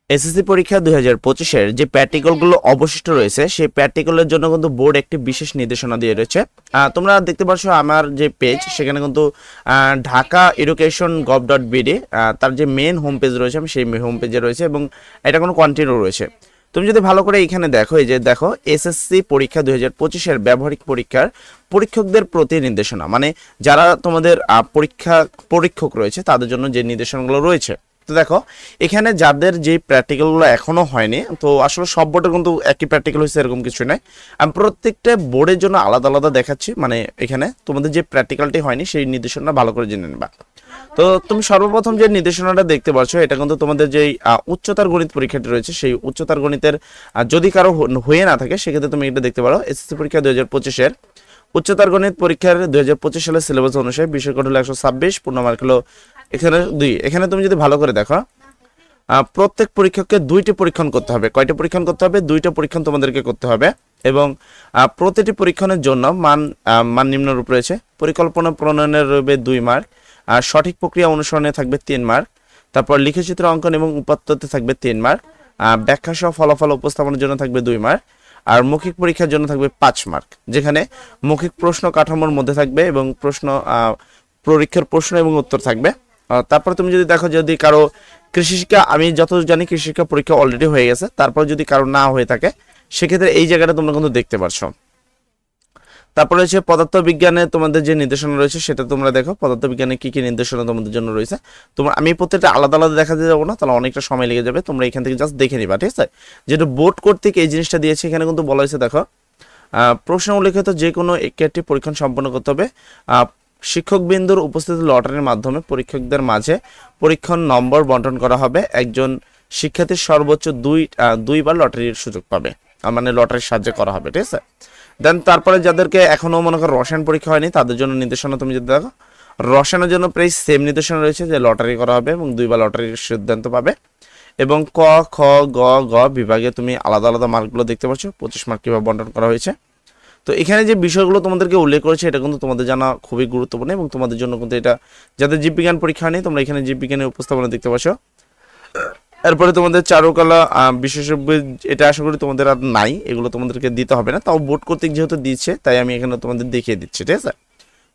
SSC পরীক্ষা 2025-এর যে প্র্যাকটিক্যালগুলো অবশিষ্ট রয়েছে সেই প্র্যাকটিক্যালের জন্য কিন্তু বোর্ড একটি বিশেষ নির্দেশনা দিয়ে রয়েছে। তোমরা দেখতে পাচ্ছ আমার যে পেজ সেখানে কিন্তু ঢাকা এডুকেশন gov.bd তার যে মেন হোম পেজ রয়েছে আমি সেই হোম পেজে রয়েছে এবং এটা কোনো কন্টিনিউ রয়েছে। তুমি যদি ভালো করে এখানে দেখো, এই যে দেখো এসএসসি পরীক্ষা 2025-এর ব্যবহারিক পরীক্ষার পরীক্ষকদের প্রতি নির্দেশনা, মানে যারা তোমাদের পরীক্ষক রয়েছে তাদের জন্য যে নির্দেশনাগুলো রয়েছে। তো দেখো এখানে যাদের যে প্র্যাকটিক্যালগুলো এখনো হয়নি, তো আসলে সব বোর্ডে কিন্তু একই প্র্যাকটিক্যাল হয়েছে এরকম কিছু নাই, আমি প্রত্যেকটা বোর্ডের জন্য আলাদা আলাদা দেখাচ্ছি। মানে এখানে তোমাদের যে প্র্যাকটিক্যালটি হয়নি সেই নির্দেশনা ভালো করে জেনে নেবা। তো তুমি সর্বপ্রথম যে নির্দেশনাটা দেখতে পাচ্ছ এটা কিন্তু তোমাদের যেই উচ্চতার গণিত পরীক্ষাটি রয়েছে সেই উচ্চতার গণিতের যদি কারো হয়ে না থাকে সেক্ষেত্রে তুমি এটা দেখতে পারো। এসএসসি পরীক্ষা 2025-এর উচ্চতার গণিত পরীক্ষার 2025 সালের সিলেবাস অনুসারে বিষয় কোড হলো 126, পূর্ণমার্ক হলো এখানে 2। এখানে তুমি যদি ভালো করে দেখো প্রত্যেক পরীক্ষককে 2টি পরীক্ষণ করতে হবে। কয়টি পরীক্ষণ করতে হবে? 2টা পরীক্ষণ তোমাদেরকে করতে হবে এবং প্রতিটি পরীক্ষণের জন্য মান নিম্নরূপ রয়েছে। পরিকল্পনা প্রণয়নের রয়েছে 2 মার্ক, আর সঠিক প্রক্রিয়া অনুসরণে থাকবে 3 মার্ক, তারপর লিখচিত্র অঙ্কন এবং উপাত্ততে থাকবে 3 মার্ক, ব্যাখ্যা সহ ফলাফল উপস্থাপনের জন্য থাকবে 2 মার্ক, আর মৌখিক পরীক্ষার জন্য থাকবে 5 মার্ক, যেখানে মৌখিক প্রশ্ন কাঠামোর মধ্যে থাকবে এবং পরীক্ষার প্রশ্ন এবং উত্তর থাকবে। তারপর তুমি যদি দেখো যদি কারো কৃষি শিক্ষা, আমি যতদূর জানি কৃষি শিক্ষা পরীক্ষা অলরেডি হয়ে গেছে, তারপর যদি কারো না হয়ে থাকে সেক্ষেত্রে এই জায়গাটা তোমরা কিন্তু দেখতে পারছো। তারপরে হচ্ছে পদার্থবিজ্ঞানে তোমাদের যে নির্দেশনা রয়েছে সেটা তোমরা দেখো, পদার্থবিজ্ঞানে কি কি নির্দেশনা তোমাদের জন্য রয়েছে। আমি প্রত্যেকটা আলাদা আলাদা দেখাতে যাবো না, তাহলে অনেকটা সময় লেগে যাবে, তোমরা এখান থেকে জাস্ট দেখে নিবা, ঠিক আছে। যেটা বোর্ড কর্তৃক এই জিনিসটা দিয়েছে এখানে কিন্তু বলা হয়েছে, দেখো প্রশ্ন উল্লেখিত যে কোনো একটি পরীক্ষণ সম্পন্ন করতে হবে। শিক্ষকবৃন্দর উপস্থিত লটারির মাধ্যমে পরীক্ষকদের মাঝে পরীক্ষণ নম্বর বন্টন করা হবে। একজন শিক্ষার্থীর সর্বোচ্চ দুইবার লটারির সুযোগ পাবে, মানে লটারির সাহায্যে করা হবে, ঠিক আছে। দেন তারপরে যাদেরকে এখনো মনে করো রসায়ন পরীক্ষা হয়নি তাদের জন্য নির্দেশনা তুমি যদি দেখো, রসায়নের জন্য প্রায় সেম নির্দেশনা রয়েছে যে লটারি করা হবে এবং 2বার লটারির সিদ্ধান্ত পাবে। এবং ক, খ, গ বিভাগে তুমি আলাদা আলাদা মার্কগুলো দেখতে পাচ্ছ, 25 মার্ক কিভাবে বন্টন করা হয়েছে। তো এখানে যে বিষয়গুলো তোমাদেরকে উল্লেখ করেছে এটা কিন্তু তোমাদের জানা খুবই গুরুত্বপূর্ণ এবং তোমাদের জন্য কিন্তু এটা, যাদের জীববিজ্ঞান পরীক্ষা নেই তোমরা এখানে জীববিজ্ঞানের উপস্থাপনা দেখতে পাচ্ছ। এরপরে তোমাদের চারুকলা বিশেষজ্ঞ, এটা আশা করি তোমাদের আর নাই, এগুলো তোমাদেরকে দিতে হবে না, তাও বোর্ড কর্তৃক যেহেতু দিচ্ছে তাই আমি এখানে তোমাদের দেখিয়ে দিচ্ছি, ঠিক আছে।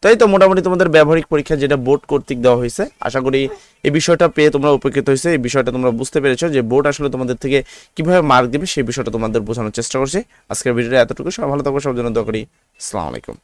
তাই তো মোটামুটি তোমাদের ব্যবহারিক পরীক্ষা যেটা বোর্ড কর্তৃক দেওয়া হয়েছে, আশা করি এই বিষয়টা পেয়ে তোমরা উপকৃত হয়েছে, এই বিষয়টা তোমরা বুঝতে পেরেছো যে বোর্ড আসলে তোমাদের থেকে কিভাবে মার্ক দেবে সেই বিষয়টা তোমাদের বোঝানোর চেষ্টা করছি। আজকের ভিডিওটা এতটুকু, সবাই ভালো থাকো, সবার জন্য দোয়া করি। আসসালামু আলাইকুম।